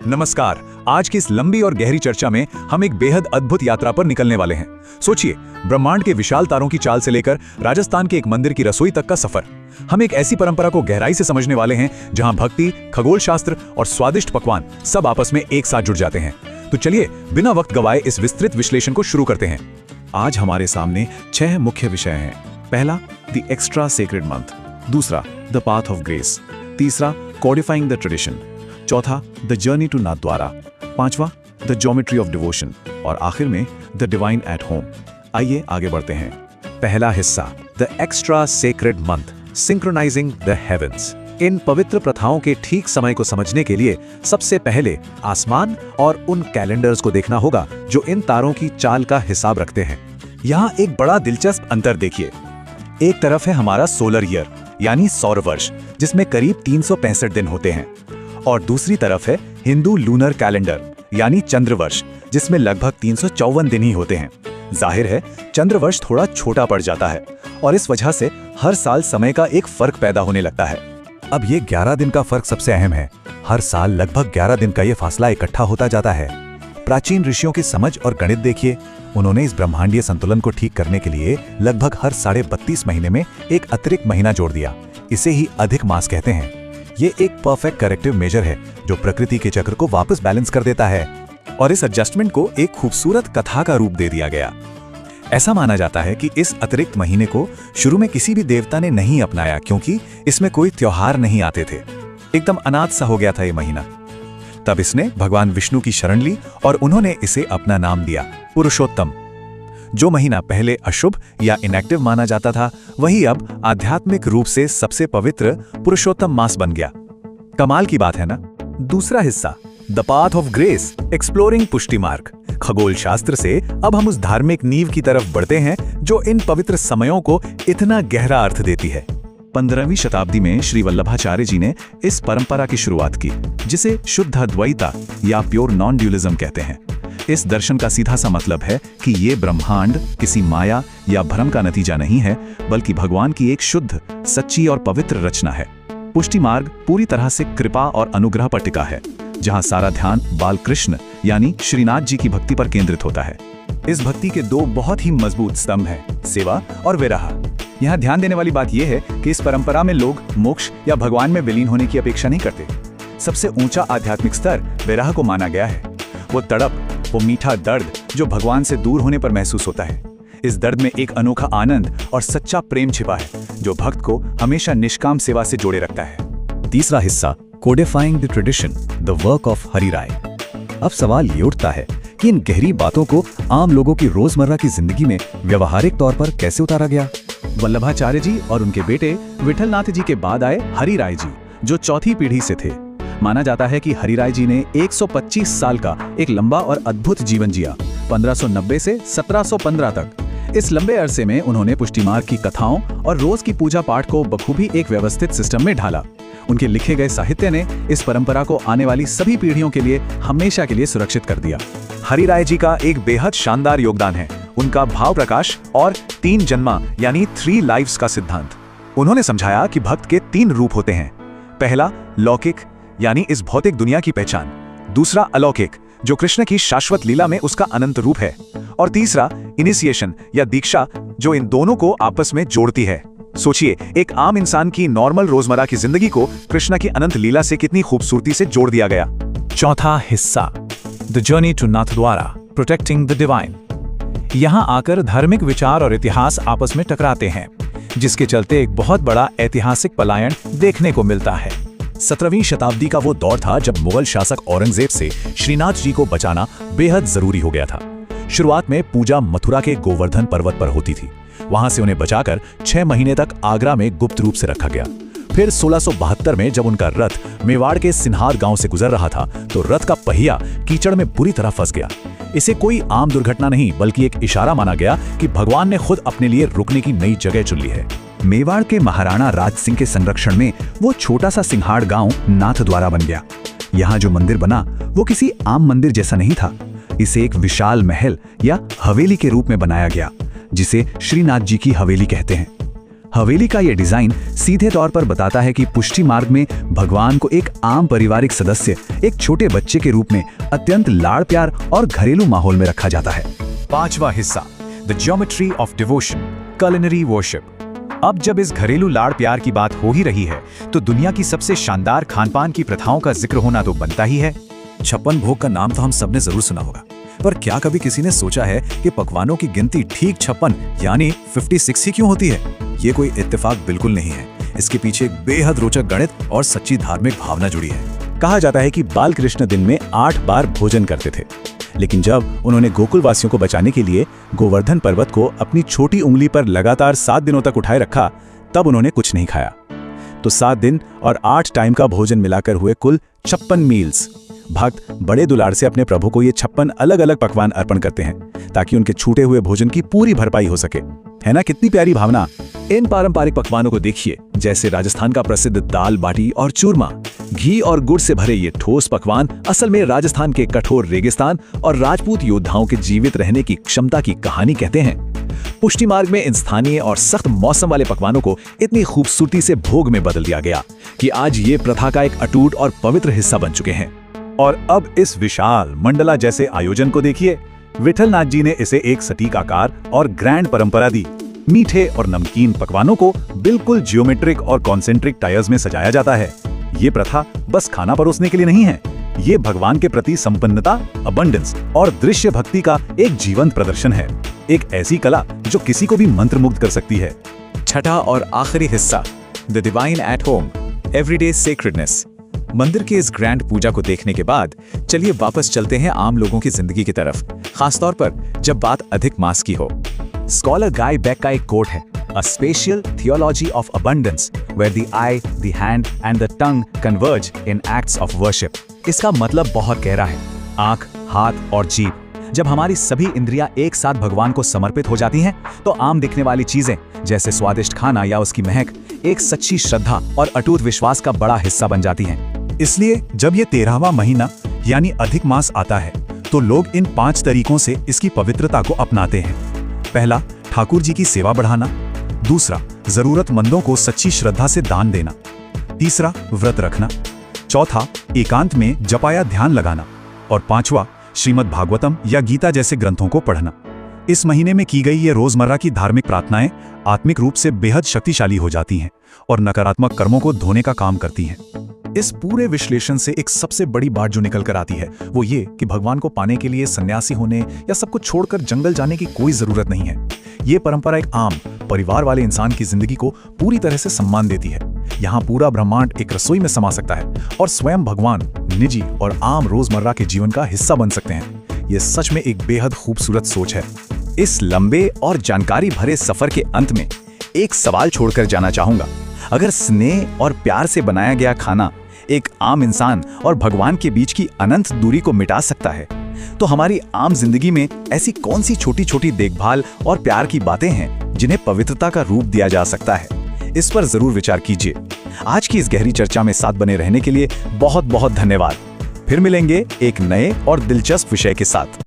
नमस्कार। आज की इस लंबी और गहरी चर्चा में हम एक बेहद अद्भुत यात्रा पर निकलने वाले हैं। सोचिए, ब्रह्मांड के विशाल तारों की चाल से लेकर राजस्थान के एक मंदिर की रसोई तक का सफर। हम एक ऐसी परंपरा को गहराई से समझने वाले हैं जहां भक्ति, खगोल शास्त्र और स्वादिष्ट पकवान सब आपस में एक साथ जुड़ जाते हैं। तो चलिए बिना वक्त गवाए इस विस्तृत विश्लेषण को शुरू करते हैं। आज हमारे सामने 6 मुख्य विषय हैं। पहला, द एक्स्ट्रा सेक्रेड मंथ। दूसरा, द पाथ ऑफ ग्रेस। तीसरा, कॉडिफाइंग द ट्रेडिशन। चौथा, द जर्नी टू नाथद्वारा। पांचवा, द ज्योमेट्री ऑफ डिवोशन। और आखिर में द डिवाइन एट होम। आइए आगे बढ़ते हैं। पहला हिस्सा, the extra sacred month, synchronising the heavens. इन पवित्र प्रथाओं के ठीक समय को समझने के लिए सबसे पहले आसमान और उन कैलेंडर्स को देखना होगा जो इन तारों की चाल का हिसाब रखते हैं। यहाँ एक बड़ा दिलचस्प अंतर देखिए। एक तरफ है हमारा सोलर ईयर यानी सौर वर्ष, जिसमें करीब 365 दिन होते हैं, और दूसरी तरफ है हिंदू लूनर कैलेंडर यानी चंद्रवर्ष, जिसमें लगभग 354 दिन ही होते हैं। जाहिर है चंद्रवर्ष थोड़ा छोटा पड़ जाता है और इस वजह से हर साल समय का एक फर्क पैदा होने लगता है। अब ये 11 दिन का फर्क सबसे अहम है। हर साल लगभग 11 दिन का ये फासला इकट्ठा होता जाता है। प्राचीन ऋषियों की समझ और गणित देखिए। उन्होंने इस ब्रह्मांडीय संतुलन को ठीक करने के लिए लगभग हर 32.5 महीने में एक अतिरिक्त महीना जोड़ दिया। इसे ही अधिक मास कहते हैं। ये एक परफेक्ट करेक्टिव मेजर है जो प्रकृति के चक्र को वापस बैलेंस कर देता है। और इस एडजस्टमेंट को एक खूबसूरत कथा का रूप दे दिया गया। ऐसा माना जाता है कि इस अतिरिक्त महीने को शुरू में किसी भी देवता ने नहीं अपनाया, क्योंकि इसमें कोई त्योहार नहीं आते थे। एकदम अनाथ सा हो गया था ये महीना। तब इसने भगवान विष्णु की शरण ली और उन्होंने इसे अपना नाम दिया, पुरुषोत्तम। जो महीना पहले अशुभ या इनएक्टिव माना जाता था, वही अब आध्यात्मिक रूप से सबसे पवित्र पुरुषोत्तम मास बन गया। कमाल की बात है ना। दूसरा हिस्सा, the path of grace, exploring पुष्टि मार्ग। खगोल शास्त्र से अब हम उस धार्मिक नींव की तरफ बढ़ते हैं जो इन पवित्र समयों को इतना गहरा अर्थ देती है। 15वीं शताब्दी में श्री वल्लभाचार्य जी ने इस परंपरा की शुरुआत की, जिसे शुद्ध अद्वैता या प्योर नॉन ड्यूलिज्म कहते हैं। इस दर्शन का सीधा सा मतलब है कि ये ब्रह्मांड किसी माया या भ्रम का नतीजा नहीं है, बल्कि भगवान की एक शुद्ध, सच्ची और पवित्र रचना है। पुष्टि मार्ग पूरी तरह से कृपा और अनुग्रह पर टिका है, जहां सारा ध्यान बालकृष्ण यानी श्रीनाथ जी की भक्ति पर केंद्रित होता है। इस भक्ति के 2 बहुत ही मजबूत स्तंभ हैं, सेवा और विरह। यहाँ ध्यान देने वाली बात यह है कि इस परंपरा में लोग मोक्ष या भगवान में विलीन होने की अपेक्षा नहीं करते। सबसे ऊंचा आध्यात्मिक स्तर विरह को माना गया है। वो तड़प, वो मीठा दर्द जो भगवान से दूर होने पर महसूस होता है। इस दर्द में एक अनोखा आनंद और सच्चा प्रेम छिपा है, जो भक्त को हमेशा निष्काम सेवा से जोड़े रखता है। तीसरा हिस्सा, codifying the tradition, the work of Hari Rai. अब सवाल ये उठता है कि इन गहरी बातों को आम लोगों की रोजमर्रा की जिंदगी में व्यवहारिक तौर पर कैसे उतारा गया। वल्लभाचार्य जी और उनके बेटे विठलनाथ जी के बाद आए हरि राय जी, जो चौथी पीढ़ी से थे। माना जाता है कि हरि राय जी ने 125 साल का एक लंबा और अद्भुत जीवन जिया, 1590 से 1715 तक। इस लंबे अरसे में उन्होंने पुष्टि मार्ग की कथाओं और रोज की पूजा पाठ को बखूबी एक व्यवस्थित सिस्टम में ढाला। उनके लिखे गए साहित्य ने इस परंपरा को आने वाली सभी पीढ़ियों के लिए हमेशा के लिए सुरक्षित कर दिया। हरि राय जी का एक बेहद शानदार योगदान है उनका भाव प्रकाश और 3 जन्मा यानी 3 लाइव्स का सिद्धांत। उन्होंने समझाया कि भक्त के 3 रूप होते हैं। पहला लौकिक यानी इस भौतिक दुनिया की पहचान, दूसरा अलौकिक जो कृष्ण की शाश्वत लीला में उसका अनंत रूप है, और तीसरा इनिशिएशन या दीक्षा जो इन दोनों को आपस में जोड़ती है। सोचिए, एक आम इंसान की नॉर्मल रोजमर्रा की जिंदगी को कृष्ण की अनंत लीला से कितनी खूबसूरती से जोड़ दिया गया। चौथा हिस्सा, the journey to Nathdwara, protecting the divine. यहाँ आकर धार्मिक विचार और इतिहास आपस में टकराते हैं, जिसके चलते एक बहुत बड़ा ऐतिहासिक पलायन देखने को मिलता है। 17वीं शताब्दी का वो दौर था जब मुगल शासक औरंगजेब से श्रीनाथ जी को बचाना बेहद जरूरी हो गया था। शुरुआत में पूजा मथुरा के गोवर्धन पर्वत पर होती थी। वहां से उन्हें बचाकर 6 महीने तक आगरा में गुप्त रूप से रखा गया। फिर 1672 में जब उनका रथ मेवाड़ के सिन्हार गांव से गुजर रहा था, तो रथ का पहिया कीचड़ में बुरी तरह फंस गया। इसे कोई आम दुर्घटना नहीं, बल्कि एक इशारा माना गया कि भगवान ने खुद अपने लिए रुकने की नई जगह चुन ली है। मेवाड़ के महाराणा राज सिंह के संरक्षण में वो छोटा सा सिंहाड़ गांव नाथद्वारा बन गया। यहाँ जो मंदिर बना वो किसी आम मंदिर जैसा नहीं था। इसे एक विशाल महल या हवेली के रूप में बनाया गया, जिसे श्रीनाथ जी की हवेली कहते हैं। हवेली का ये डिजाइन सीधे तौर पर बताता है कि पुष्टि मार्ग में भगवान को एक आम पारिवारिक सदस्य, एक छोटे बच्चे के रूप में अत्यंत लाड़ प्यार और घरेलू माहौल में रखा जाता है। 5वां हिस्सा, the geometry of devotion, culinary worship। अब जब इस घरेलू लाड़ प्यार की बात हो ही रही है तो दुनिया की सबसे शानदार खानपान की प्रथाओं का जिक्र होना तो बनता ही है। 56 भोग का नाम तो हम सबने जरूर सुना होगा, पर क्या कभी किसी ने सोचा है कि पकवानों की गिनती ठीक 56 यानी 56 ही क्यों होती है? ये कोई इत्तेफाक बिल्कुल नहीं है। इसके पीछे एक बेहद रोचक गणित और सच्ची धार्मिक भावना जुड़ी है। कहा जाता है कि बालकृष्ण दिन में 8 बार भोजन करते थे, लेकिन जब उन्होंने गोकुल वासियों को बचाने के लिए गोवर्धन पर्वत को अपनी छोटी उंगली पर लगातार 7 दिनों तक उठाए रखा, तब उन्होंने कुछ नहीं खाया। तो 7 दिन और 8 टाइम का भोजन मिलाकर हुए कुल 56 मील्स। भक्त बड़े दुलार से अपने प्रभु को ये 56 अलग अलग पकवान अर्पण करते हैं ताकि उनके छूटे हुए भोजन की पूरी भरपाई हो सके। है ना कितनी प्यारी भावना। इन पारंपरिक पकवानों को देखिए, जैसे राजस्थान का प्रसिद्ध दाल बाटी और चूरमा। घी और गुड़ से भरे ये ठोस पकवान असल में राजस्थान के कठोर रेगिस्तान और राजपूत योद्धाओं के जीवित रहने की क्षमता की कहानी कहते हैं। पुष्टि मार्ग में इन स्थानीय और सख्त मौसम वाले पकवानों को इतनी खूबसूरती से भोग में बदल दिया गया कि आज ये प्रथा का एक अटूट और पवित्र हिस्सा बन चुके हैं। और अब इस विशाल मंडला जैसे आयोजन को देखिए। विठलनाथ जी ने इसे एक सटीक आकार और ग्रैंड परंपरा दी। मीठे और नमकीन पकवानों को बिल्कुल जियोमेट्रिक और कॉन्सेंट्रिक टायर्स में सजाया जाता है। ये प्रथा बस खाना परोसने के लिए नहीं है, ये भगवान के प्रति संपन्नता, अबंडेंस और दृश्य भक्ति का एक जीवंत प्रदर्शन है। एक ऐसी कला जो किसी को भी मंत्रमुग्ध कर सकती है। 6ठा और आखिरी हिस्सा, the divine at home, everyday sacredness. मंदिर के इस ग्रैंड पूजा को देखने के बाद चलिए वापस चलते हैं आम लोगों की जिंदगी की तरफ, खासतौर पर जब बात अधिक मास की हो। स्कॉलर गाय बेक का एक कोट है, A spatial theology of abundance, where the eye, the hand and the tongue converge in acts of worship। इसका मतलब बहुत गहरा है। आंख, हाथ और जीभ, जब हमारी सभी इंद्रियां एक साथ भगवान को समर्पित हो जाती हैं, तो आम दिखने वाली चीजें जैसे स्वादिष्ट खाना या उसकी महक एक सच्ची श्रद्धा और अटूट विश्वास का बड़ा हिस्सा बन जाती हैं। इसलिए जब ये 13वां महीना यानी अधिक मास आता है तो लोग इन 5 तरीकों से इसकी पवित्रता को अपनाते हैं। पहला, ठाकुर जी की सेवा बढ़ाना। दूसरा, जरूरतमंदों को सच्ची श्रद्धा से दान देना। तीसरा, व्रत रखना। चौथा, एकांत में जपाया ध्यान लगाना। और 5वां, श्रीमद् भागवतम या गीता जैसे ग्रंथों को पढ़ना। इस महीने में की गई ये रोजमर्रा की धार्मिक प्रार्थनाएं आत्मिक रूप से बेहद शक्तिशाली हो जाती हैं और नकारात्मक कर्मों को धोने का काम करती हैं। इस पूरे विश्लेषण से एक सबसे बड़ी बात जो निकल कर आती है वो ये कि भगवान को पाने के लिए सन्यासी होने या सब कुछ छोड़कर जंगल जाने की कोई जरूरत नहीं है। ये परंपरा एक आम परिवार वाले इंसान की जिंदगी को पूरी तरह से सम्मान देती है। यहाँ पूरा ब्रह्मांड एक रसोई में समा सकता है और स्वयं भगवान निजी और आम रोजमर्रा के जीवन का हिस्सा बन सकते हैं। ये सच में एक बेहद खूबसूरत सोच है। इस लंबे और जानकारी भरे सफर के अंत में एक सवाल छोड़कर जाना चाहूंगा। अगर स्नेह और प्यार से बनाया गया खाना एक आम इंसान और भगवान के बीच की अनंत दूरी को मिटा सकता है, तो हमारी आम जिंदगी में ऐसी कौन सी छोटी छोटी देखभाल और प्यार की बातें हैं जिन्हें पवित्रता का रूप दिया जा सकता है? इस पर जरूर विचार कीजिए। आज की इस गहरी चर्चा में साथ बने रहने के लिए बहुत बहुत धन्यवाद। फिर मिलेंगे एक नए और दिलचस्प विषय के साथ।